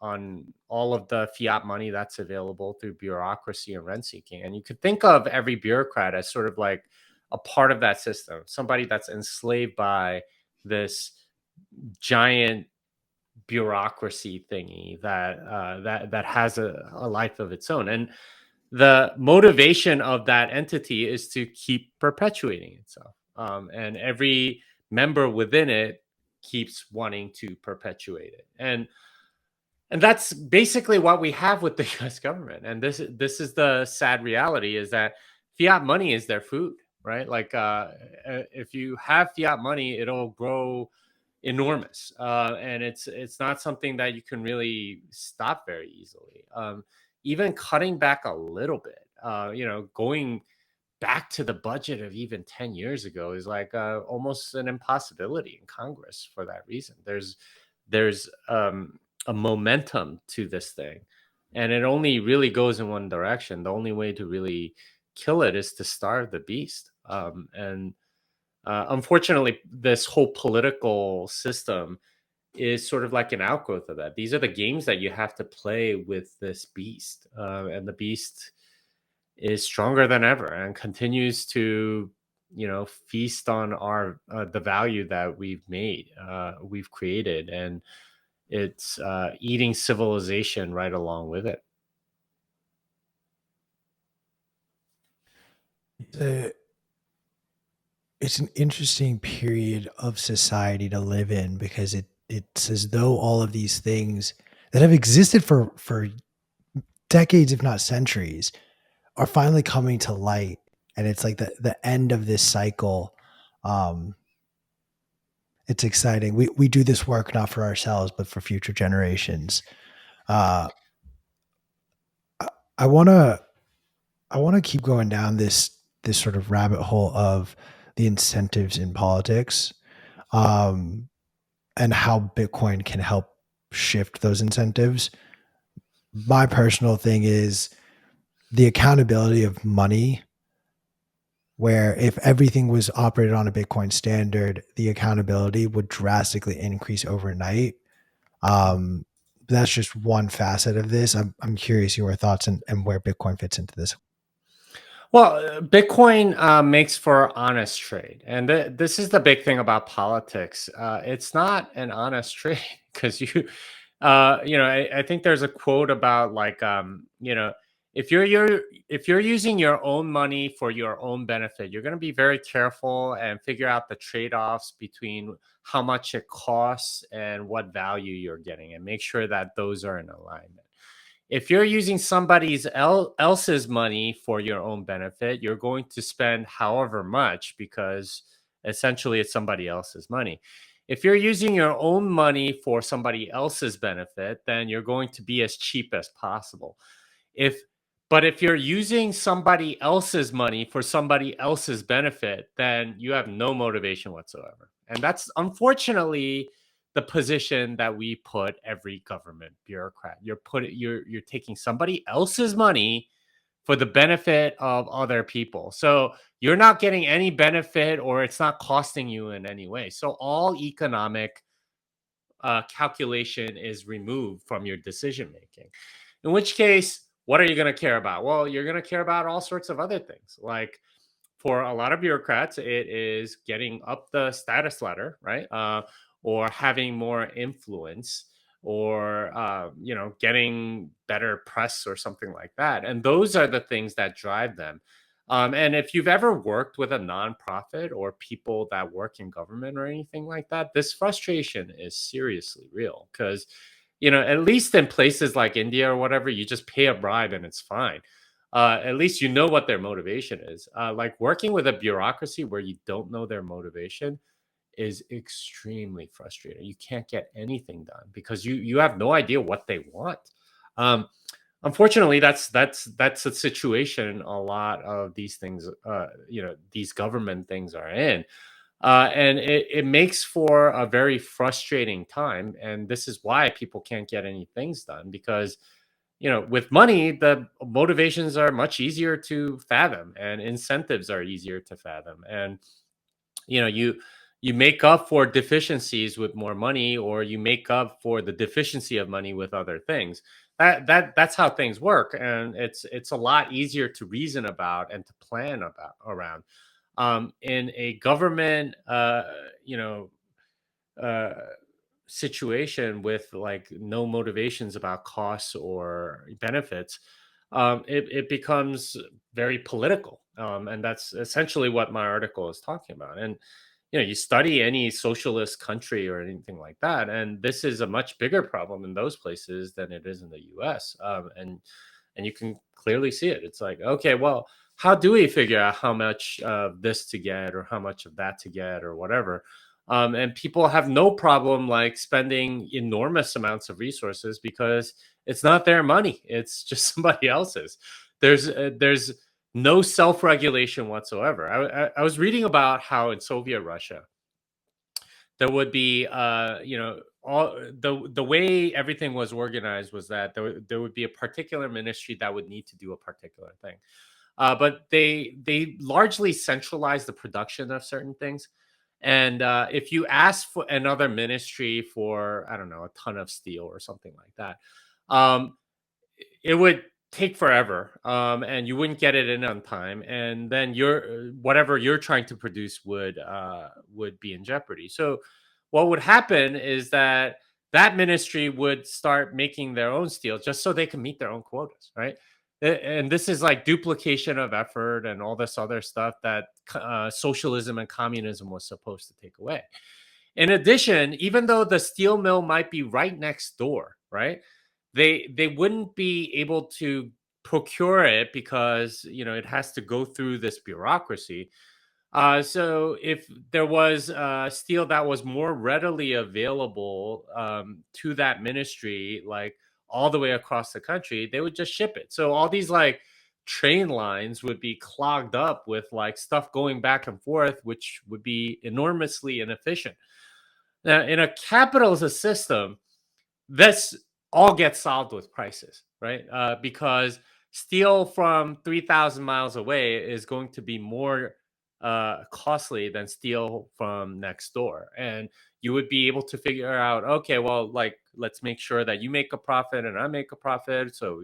Speaker 2: on all of the fiat money that's available through bureaucracy and rent seeking. And you could think of every bureaucrat as sort of like a part of that system, somebody that's enslaved by this giant bureaucracy thingy that has a life of its own. And the motivation of that entity is to keep perpetuating itself. And every member within it keeps wanting to perpetuate it. And that's basically what we have with the US government. And this is the sad reality, is that fiat money is their food, right? Like if you have fiat money, it'll grow enormous. And it's not something that you can really stop very easily. Even cutting back a little bit, going back to the budget of even 10 years ago is like almost an impossibility in Congress for that reason. There's a momentum to this thing, and it only really goes in one direction. The only way to really kill it is to starve the beast. And unfortunately, this whole political system is sort of like an outgrowth of that. These are the games that you have to play with this beast, and the beast is stronger than ever and continues to, feast on our the value that we've created, and it's eating civilization right along with it.
Speaker 1: Uh, it's an interesting period of society to live in because it's as though all of these things that have existed for decades, if not centuries, are finally coming to light, and it's like the end of this cycle. Um, it's exciting. We do this work not for ourselves, but for future generations. Uh, I want to I want to keep going down this sort of rabbit hole of the incentives in politics, um, and how Bitcoin can help shift those incentives. My personal thing is the accountability of money, where if everything was operated on a Bitcoin standard, the accountability would drastically increase overnight. Um, that's just one facet of this. I'm curious your thoughts and where Bitcoin fits into this.
Speaker 2: Well, Bitcoin makes for honest trade, and this is the big thing about politics. It's not an honest trade because I think there's a quote about like, if you're using your own money for your own benefit, you're going to be very careful and figure out the trade offs between how much it costs and what value you're getting, and make sure that those are in alignment. If you're using else's money for your own benefit, you're going to spend however much because essentially it's somebody else's money. If you're using your own money for somebody else's benefit, then you're going to be as cheap as possible. If but if you're using somebody else's money for somebody else's benefit, then you have no motivation whatsoever. And that's unfortunately the position that we put every government bureaucrat. You're taking somebody else's money for the benefit of other people. So you're not getting any benefit, or it's not costing you in any way. So all economic calculation is removed from your decision making. In which case, what are you going to care about? Well, you're going to care about all sorts of other things. Like for a lot of bureaucrats, it is getting up the status ladder, right? Or having more influence, or getting better press or something like that. And those are the things that drive them. And if you've ever worked with a nonprofit or people that work in government or anything like that, this frustration is seriously real because, at least in places like India or whatever, you just pay a bribe and it's fine. At least you know what their motivation is. Like working with a bureaucracy where you don't know their motivation is extremely frustrating. You can't get anything done because you have no idea what they want. Um, Unfortunately, that's a situation a lot of these things, these government things are in. And it makes for a very frustrating time. And this is why people can't get any things done because, with money, the motivations are much easier to fathom and incentives are easier to fathom. And, you know, you, you make up for deficiencies with more money, or you make up for the deficiency of money with other things. That's how things work, and it's a lot easier to reason about and to plan about around. In a government, uh, situation with like no motivations about costs or benefits, it becomes very political. And that's essentially what my article is talking about. And you study any socialist country or anything like that, and this is a much bigger problem in those places than it is in the U.S. And you can clearly see it. It's like, okay, well, how do we figure out how much of this to get or how much of that to get or whatever? And people have no problem like spending enormous amounts of resources because it's not their money; it's just somebody else's. There's no self-regulation whatsoever. I was reading about how in Soviet Russia there would be all the way everything was organized was that there would be a particular ministry that would need to do a particular thing. But they largely centralized the production of certain things. And if you ask for another ministry for, I don't know, a ton of steel or something like that, um, it would take forever, and you wouldn't get it in on time, and then your whatever you're trying to produce would be in jeopardy. So what would happen is that that ministry would start making their own steel just so they can meet their own quotas, right? And this is like duplication of effort and all this other stuff that socialism and communism was supposed to take away. In addition, even though the steel mill might be right next door, right? They wouldn't be able to procure it because it has to go through this bureaucracy. So if there was steel that was more readily available to that ministry, like all the way across the country, they would just ship it. So all these like train lines would be clogged up with like stuff going back and forth, which would be enormously inefficient. Now, in a capitalist system, this all gets solved with prices, right? Because steel from 3,000 miles away is going to be more costly than steel from next door. And you would be able to figure out, okay, well, like, let's make sure that you make a profit and I make a profit. So,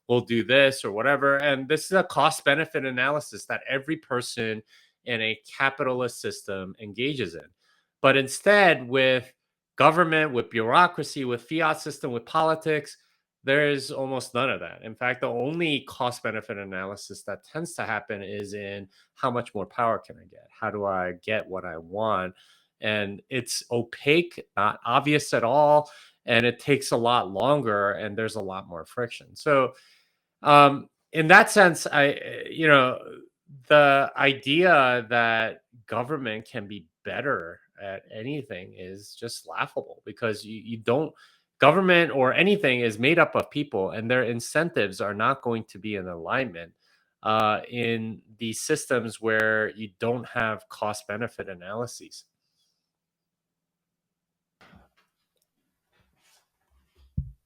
Speaker 2: we'll do this or whatever. And this is a cost benefit analysis that every person in a capitalist system engages in. But instead, with government, with bureaucracy, with fiat system, with politics, there is almost none of that. In fact, the only cost benefit analysis that tends to happen is in how much more power can I get? How do I get what I want? And it's opaque, not obvious at all. And it takes a lot longer and there's a lot more friction. So, in that sense, the idea that government can be better at anything is just laughable because you don't government or anything is made up of people and their incentives are not going to be in alignment in these systems where you don't have cost benefit analyses.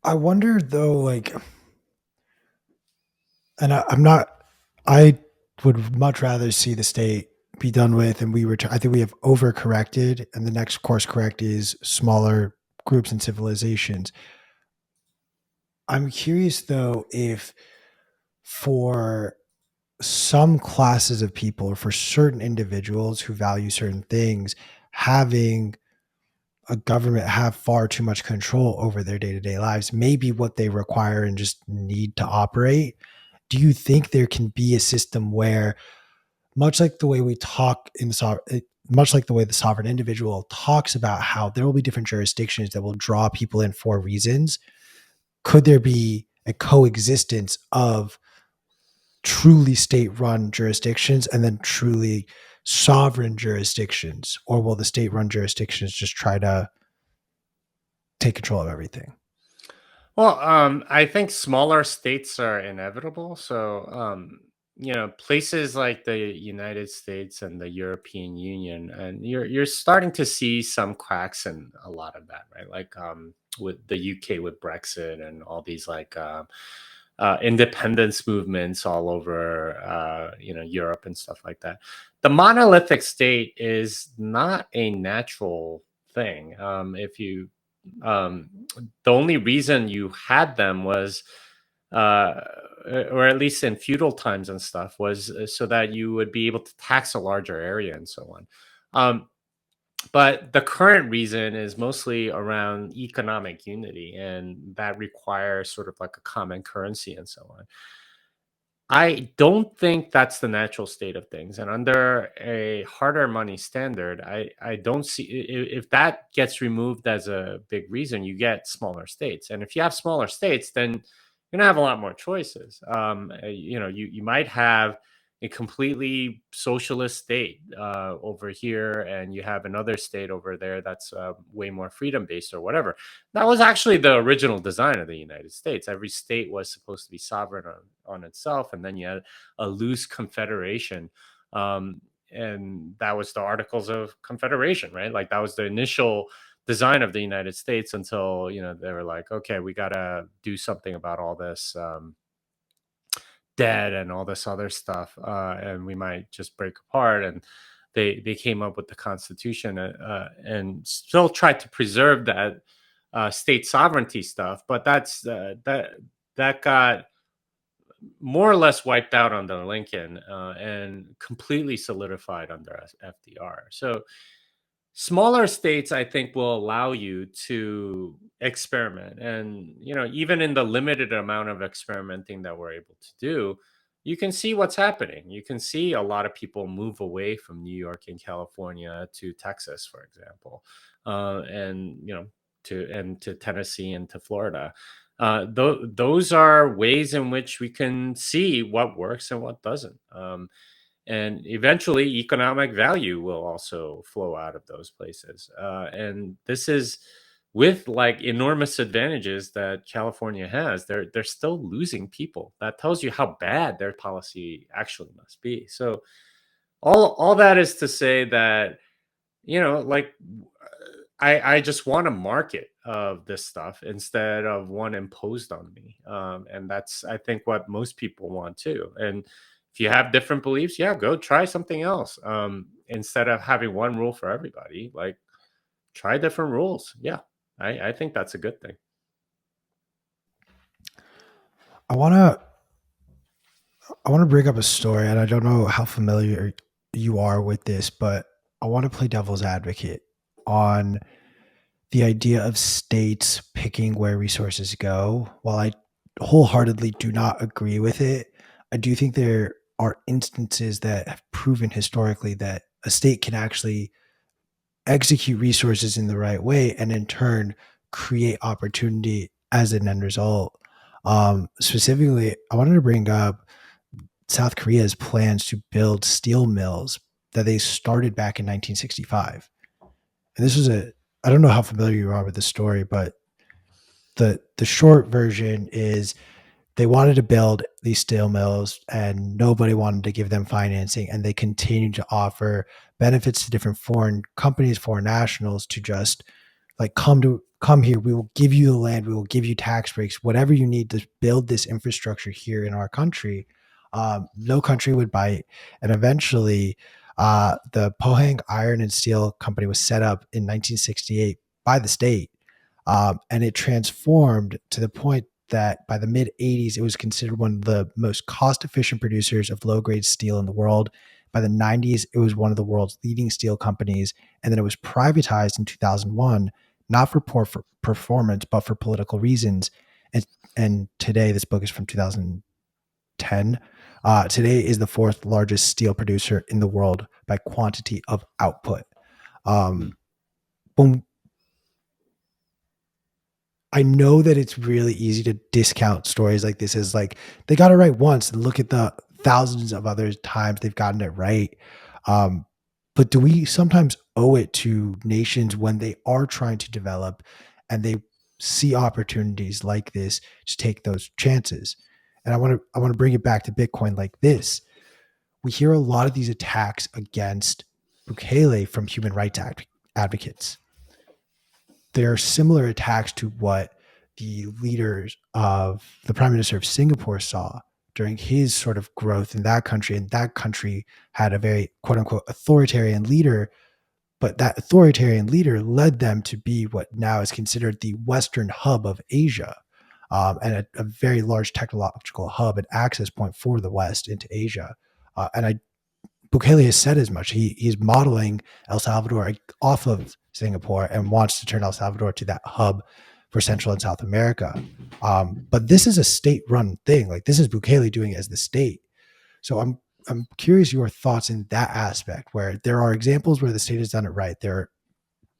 Speaker 1: I wonder though, like, and I'm not. I would much rather see the state be done with, and I think we have overcorrected, and the next course correct is smaller groups and civilizations. I'm curious though if for some classes of people or for certain individuals who value certain things, having a government have far too much control over their day-to-day lives may be what they require and just need to operate. Do you think there can be a system where, much like the way we talk in much like the way the sovereign individual talks about how there will be different jurisdictions that will draw people in for reasons, could there be a coexistence of truly state-run jurisdictions and then truly sovereign jurisdictions, or will the state-run jurisdictions just try to take control of everything?
Speaker 2: Well, I think smaller states are inevitable. So, places like the United States and the European Union, and you're starting to see some cracks in a lot of that, right? Like with the UK with Brexit and all these like independence movements all over, Europe and stuff like that. The monolithic state is not a natural thing. If you The only reason you had them was uh or at least in feudal times and stuff was so that you would be able to tax a larger area and so on. But the current reason is mostly around economic unity, and that requires sort of like a common currency and so on. I don't think that's the natural state of things. And under a harder money standard, I don't see if that gets removed as a big reason, you get smaller states. And if you have smaller states, then you're gonna have a lot more choices. You might have, a completely socialist state over here, and you have another state over there that's way more freedom based or whatever. That was actually the original design of the United States. Every state was supposed to be sovereign on itself, and then you had a loose confederation. And that was the Articles of Confederation, right? Like that was the initial design of the United States until they were like, okay, we got to do something about all this debt and all this other stuff, and we might just break apart. And they came up with the Constitution, and still tried to preserve that state sovereignty stuff, but that got more or less wiped out under Lincoln, and completely solidified under FDR. So smaller states, I think, will allow you to experiment. And, even in the limited amount of experimenting that we're able to do, you can see what's happening. You can see a lot of people move away from New York and California to Texas, for example, and, to Tennessee and to Florida. Those are ways in which we can see what works and what doesn't. And eventually, economic value will also flow out of those places. And this is with like enormous advantages that California has. They're still losing people. That tells you how bad their policy actually must be. So all that is to say that like I just want a market of this stuff instead of one imposed on me. And that's, I think, what most people want too. And if you have different beliefs, yeah, go try something else. Instead of having one rule for everybody, like try different rules. Yeah, I think that's a good thing.
Speaker 1: I want to bring up a story, and I don't know how familiar you are with this, but I want to play devil's advocate on the idea of states picking where resources go. While I wholeheartedly do not agree with it, I do think there are instances that have proven historically that a state can actually execute resources in the right way and in turn create opportunity as an end result. Specifically, I wanted to bring up South Korea's plans to build steel mills that they started back in 1965. And this was I don't know how familiar you are with the story, but the short version is they wanted to build these steel mills and nobody wanted to give them financing, and they continued to offer benefits to different foreign companies, foreign nationals, to just like come here, we will give you the land, we will give you tax breaks, whatever you need to build this infrastructure here in our country. No country would bite. And eventually the Pohang Iron and Steel Company was set up in 1968 by the state, and it transformed to the point that by the mid 80s, it was considered one of the most cost efficient producers of low grade steel in the world. By the 90s, it was one of the world's leading steel companies. And then it was privatized in 2001, not for poor performance, but for political reasons. And today, this book is from 2010. Today is the fourth largest steel producer in the world by quantity of output. When I know that it's really easy to discount stories like this as like they got it right once, and look at the thousands of other times they've gotten it right. Um, but do we sometimes owe it to nations when they are trying to develop and they see opportunities like this to take those chances? And I want to bring it back to Bitcoin like this. We hear a lot of these attacks against Bukele from human rights advocates. There are similar attacks to what the leaders of the prime minister of Singapore saw during his sort of growth in that country. And that country had a very quote unquote authoritarian leader, but that authoritarian leader led them to be what now is considered the Western hub of Asia, and a very large technological hub and access point for the West into Asia. And Bukele has said as much. He's modeling El Salvador off of Singapore and wants to turn El Salvador to that hub for Central and South America. But this is a state-run thing. Like this is Bukele doing it as the state. So I'm curious your thoughts in that aspect, where there are examples where the state has done it right. There are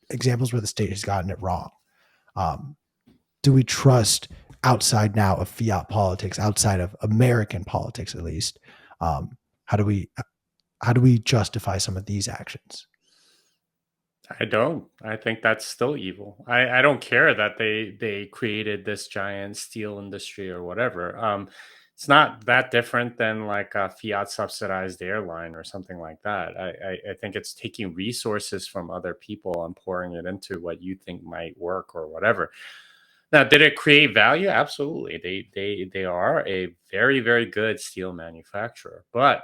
Speaker 1: examples where the state has gotten it wrong. Do we trust outside now of fiat politics, outside of American politics at least? How do we justify some of these actions?
Speaker 2: I don't. I think that's still evil. I don't care that they created this giant steel industry or whatever. It's not that different than like a Fiat subsidized airline or something like that. I think it's taking resources from other people and pouring it into what you think might work or whatever. Now, did it create value? Absolutely. They are a very, very good steel manufacturer, but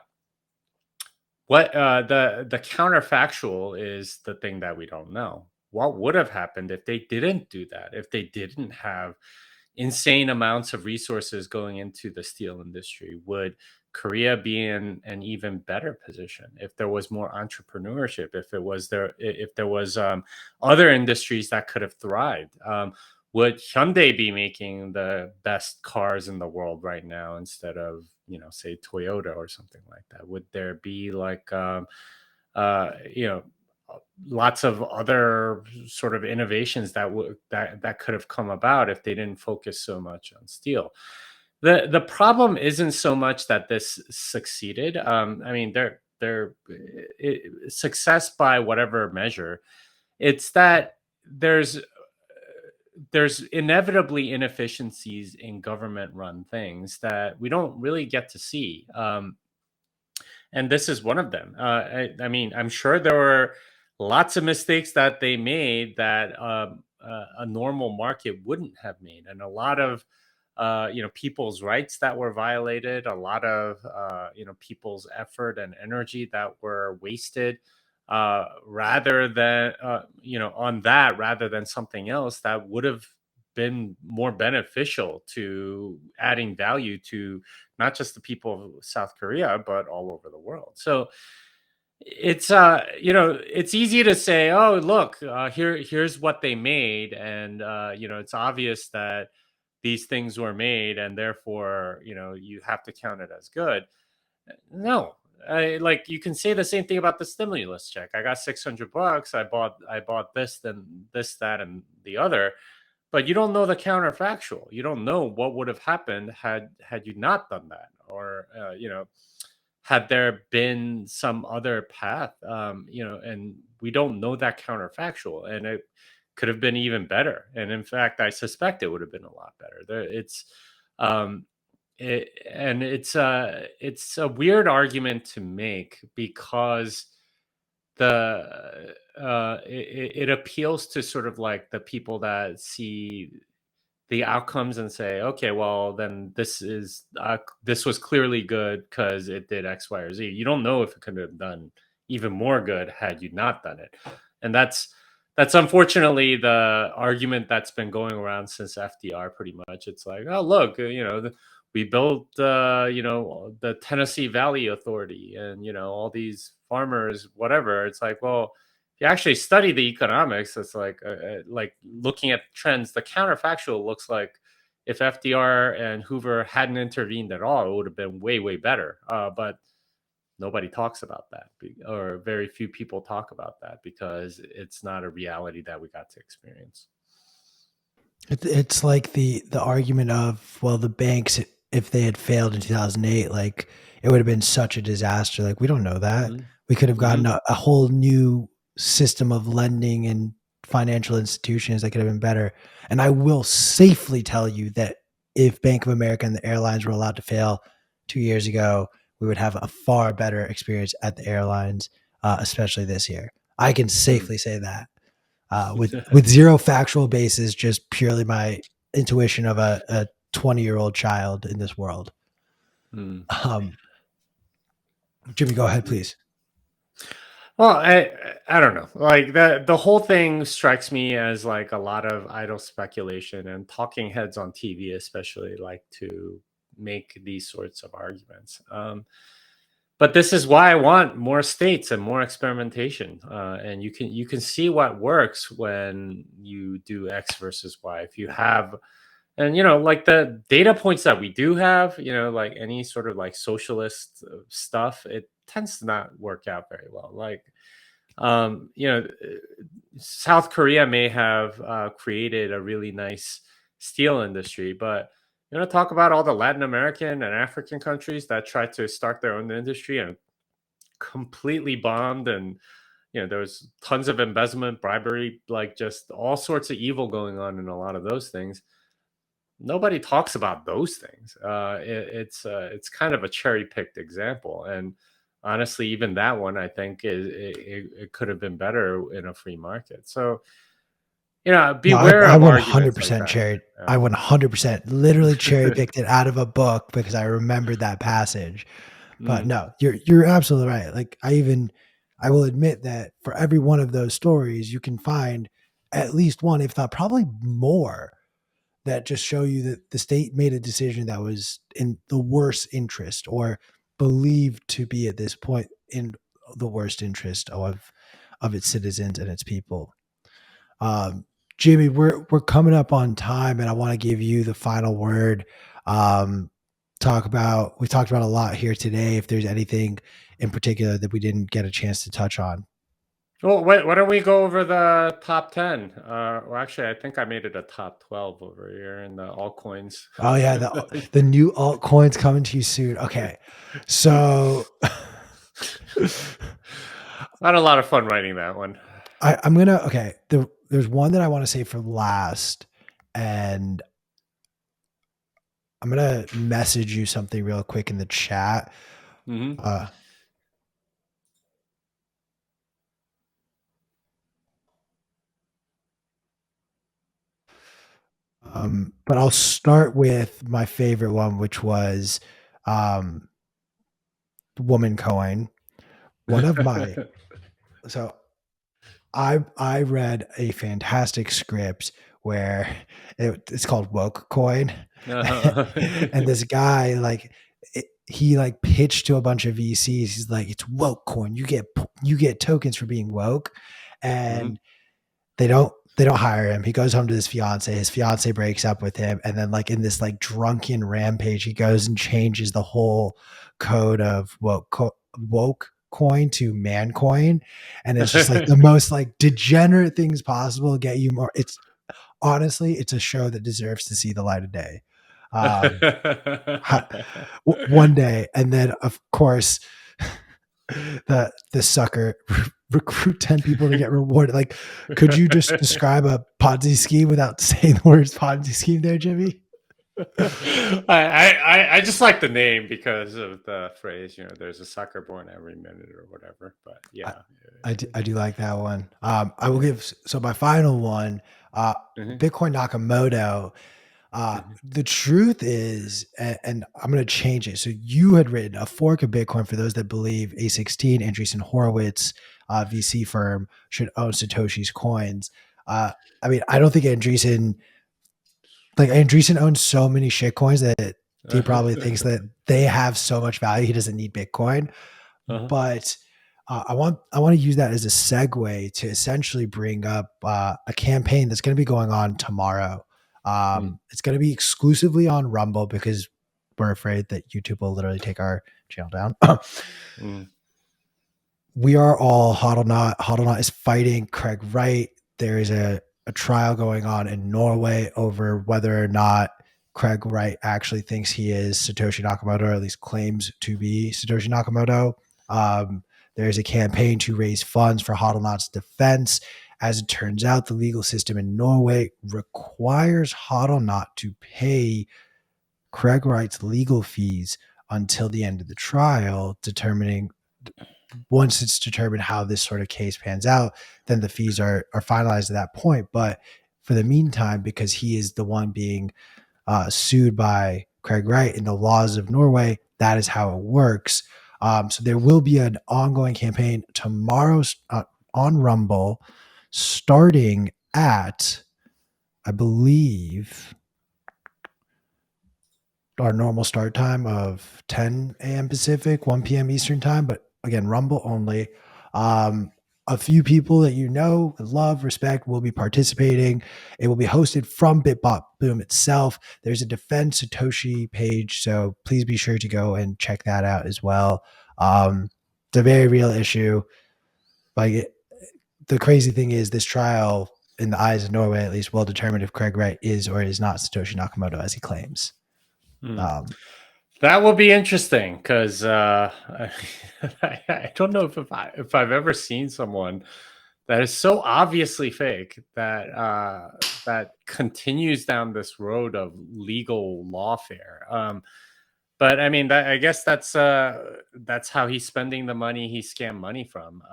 Speaker 2: what the counterfactual is the thing that we don't know. What would have happened if they didn't do that? If they didn't have insane amounts of resources going into the steel industry? Would Korea be in an even better position if there was more entrepreneurship? If there was other industries that could have thrived? Would Hyundai be making the best cars in the world right now instead of, say Toyota or something like that? Would there be like uh, you know lots of other sort of innovations that could have come about if they didn't focus so much on steel? The problem isn't so much that this succeeded. I mean, success by whatever measure. It's that there's inevitably inefficiencies in government run things that we don't really get to see. And this is one of them. I mean, I'm sure there were lots of mistakes that they made that a normal market wouldn't have made, and a lot of people's rights that were violated, a lot of people's effort and energy that were wasted rather than on that rather than something else that would have been more beneficial to adding value to not just the people of South Korea, but all over the world. So it's easy to say, oh, look, here's what they made, and it's obvious that these things were made, and therefore, you have to count it as good. No, like you can say the same thing about the stimulus check. I got $600. I bought this, then this, that, and the other. But you don't know the counterfactual. You don't know what would have happened had you not done that, or had there been some other path. And we don't know that counterfactual, and it could have been even better. And in fact, I suspect it would have been a lot better. Um, it's a weird argument to make because it appeals to sort of like the people that see the outcomes and say, okay, well then this was clearly good because it did X, Y, or Z. You don't know if it could have done even more good had you not done it, and that's unfortunately the argument that's been going around since FDR. Pretty much, it's like, oh look, we built the Tennessee Valley Authority, and all these farmers, whatever. It's like, well, you actually study the economics, it's like looking at trends. The counterfactual looks like if FDR and Hoover hadn't intervened at all, it would have been way, way better. But nobody talks about that, or very few people talk about that because it's not a reality that we got to experience.
Speaker 1: It's like the argument of, well, the banks, if they had failed in 2008, like it would have been such a disaster. Like we don't know that.
Speaker 2: Mm-hmm.
Speaker 1: We could have gotten
Speaker 2: Mm-hmm.
Speaker 1: a whole new system of lending and financial institutions that could have been better. And I will safely tell you that if Bank of America and the airlines were allowed to fail 2 years ago, we would have a far better experience at the airlines, especially this year. I can safely say that with zero factual basis, just purely my intuition of a 20-year-old child in this world.
Speaker 2: Mm.
Speaker 1: Um, Jimmy, go ahead, please.
Speaker 2: Well, I don't know. Like the whole thing strikes me as like a lot of idle speculation, and talking heads on TV especially like to make these sorts of arguments. But this is why I want more states and more experimentation. And you can see what works when you do X versus Y. If you have, and like the data points that we do have, like any sort of like socialist stuff, it tends to not work out very well. Like um, you know, South Korea may have created a really nice steel industry, but You want to talk about all the Latin American and African countries that tried to start their own industry and completely bombed, and there was tons of embezzlement, bribery, like just all sorts of evil going on in a lot of those things. Nobody talks about those things. It's kind of a cherry picked example, and honestly, even that one I think it could have been better in a free market. So
Speaker 1: No,
Speaker 2: beware
Speaker 1: I
Speaker 2: of arguments like
Speaker 1: 100%
Speaker 2: that.
Speaker 1: cherry.
Speaker 2: Yeah.
Speaker 1: I 100% literally cherry picked it out of a book because I remembered that passage. But
Speaker 2: Mm.
Speaker 1: no, you're absolutely right. Like I will admit that for every one of those stories, you can find at least one, if not probably more, that just show you that the state made a decision that was in the worst interest or believed to be at this point in the worst interest of its citizens and its people. Um, Jimmy, we're coming up on time, and I want to give you the final word. Um, we talked about a lot here today. If there's anything in particular that we didn't get a chance to touch on.
Speaker 2: Well, wait, why don't we go over the top 10? Well, actually, I think I made it a top 12 over here in the altcoins.
Speaker 1: Oh yeah, the new altcoins coming to you soon. Okay, so
Speaker 2: I had a lot of fun writing that one.
Speaker 1: I'm gonna okay. There's one that I want to say for last, and I'm gonna message you something real quick in the chat.
Speaker 2: Hmm.
Speaker 1: Uh, but I'll start with my favorite one, which was um, Woman Coin. One of my so I read a fantastic script where it's called Woke Coin,
Speaker 2: Uh-huh.
Speaker 1: and this guy he like pitched to a bunch of VCs. He's like, "It's woke coin. You get tokens for being woke,"
Speaker 2: Hmm.
Speaker 1: and they don't hire him. He goes home to his fiance. His fiance breaks up with him, and then like in this like drunken rampage, he goes and changes the whole code of woke coin to man coin, and it's just like the most like degenerate things possible. Get you more. It's honestly, it's a show that deserves to see the light of day. Um, one day, and then of course the sucker recruit 10 people to get rewarded. Like, could you just describe a Ponzi scheme without saying the words Ponzi scheme there, Jimmy?
Speaker 2: I just like the name because of the phrase, there's a sucker born every minute or whatever. But
Speaker 1: I,
Speaker 2: yeah.
Speaker 1: I do like that one. I will give so my final one, uh,
Speaker 2: Hmm.
Speaker 1: Bitcoin Nakamoto.
Speaker 2: Hmm.
Speaker 1: The truth is, and I'm going to change it. So you had written a fork of Bitcoin for those that believe A16, Andreessen Horowitz, VC firm, should own Satoshi's coins. Uh, I mean, I don't think Andreessen owns so many shit coins that he probably thinks that they have so much value he doesn't need Bitcoin.
Speaker 2: Uh-huh.
Speaker 1: But I want to use that as a segue to essentially bring up a campaign that's going to be going on tomorrow.
Speaker 2: Mm.
Speaker 1: It's going to be exclusively on Rumble because we're afraid that YouTube will literally take our channel down.
Speaker 2: Mm.
Speaker 1: We are all Hodl Not is fighting Craig Wright. There is a trial going on in Norway over whether or not Craig Wright actually thinks he is Satoshi Nakamoto, or at least claims to be Satoshi Nakamoto. There's a campaign to raise funds for Hodlnaut's defense. As it turns out, the legal system in Norway requires Hodlnaut to pay Craig Wright's legal fees until the end of the trial, determining once it's determined how this sort of case pans out, then the fees are finalized at that point. But for the meantime, because he is the one being sued by Craig Wright in the laws of Norway, that is how it works. So there will be an ongoing campaign tomorrow on Rumble, starting at, I believe, our normal start time of 10 a.m. Pacific, 1 p.m. Eastern time, but again, Rumble only. Um, a few people that you know, love, respect will be participating. It will be hosted from Bitbot Boom itself. There's a Defend Satoshi page, so please be sure to go and check that out as well. It's a very real issue. The crazy thing is, this trial, in the eyes of Norway at least, will determine if Craig Wright is or is not Satoshi Nakamoto as he claims.
Speaker 2: Hmm.
Speaker 1: Um,
Speaker 2: That will be interesting because I don't know if I've ever seen someone that is so obviously fake that that continues down this road of legal lawfare. But I mean, I guess that's how he's spending the money he scammed money from.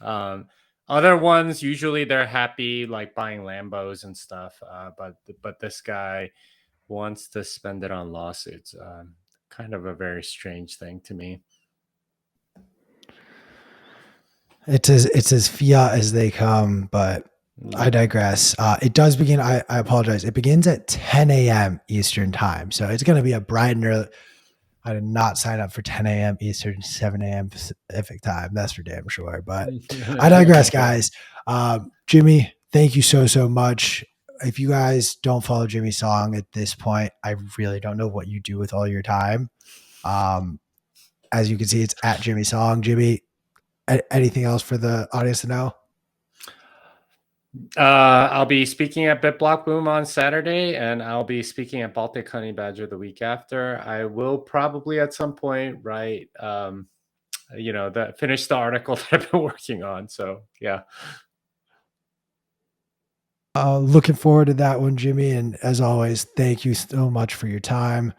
Speaker 2: Um, Other ones usually they're happy like buying Lambos and stuff, but this guy wants to spend it on lawsuits. Kind of a very strange thing to me.
Speaker 1: it's as fiat as they come, but I
Speaker 2: Yeah.
Speaker 1: digress. It does begin. I apologize. It begins at 10 a.m. Eastern time, so it's going to be a bright and early. I did not sign up for 10 a.m. Eastern, 7 a.m. Pacific time. That's for damn sure. But I digress, guys. Jimmy, thank you so much. If you guys don't follow Jimmy's song at this point, I really don't know what you do with all your time. Um, as you can see, it's at Jimmy Song. Jimmy, anything else for the audience to know?
Speaker 2: I'll be speaking at BitBlock Boom on Saturday, and I'll be speaking at Baltic Honey Badger the week after. I will probably at some point write, finish the article that I've been working on. So yeah.
Speaker 1: Looking forward to that one, Jimmy. And as always, thank you so much for your time.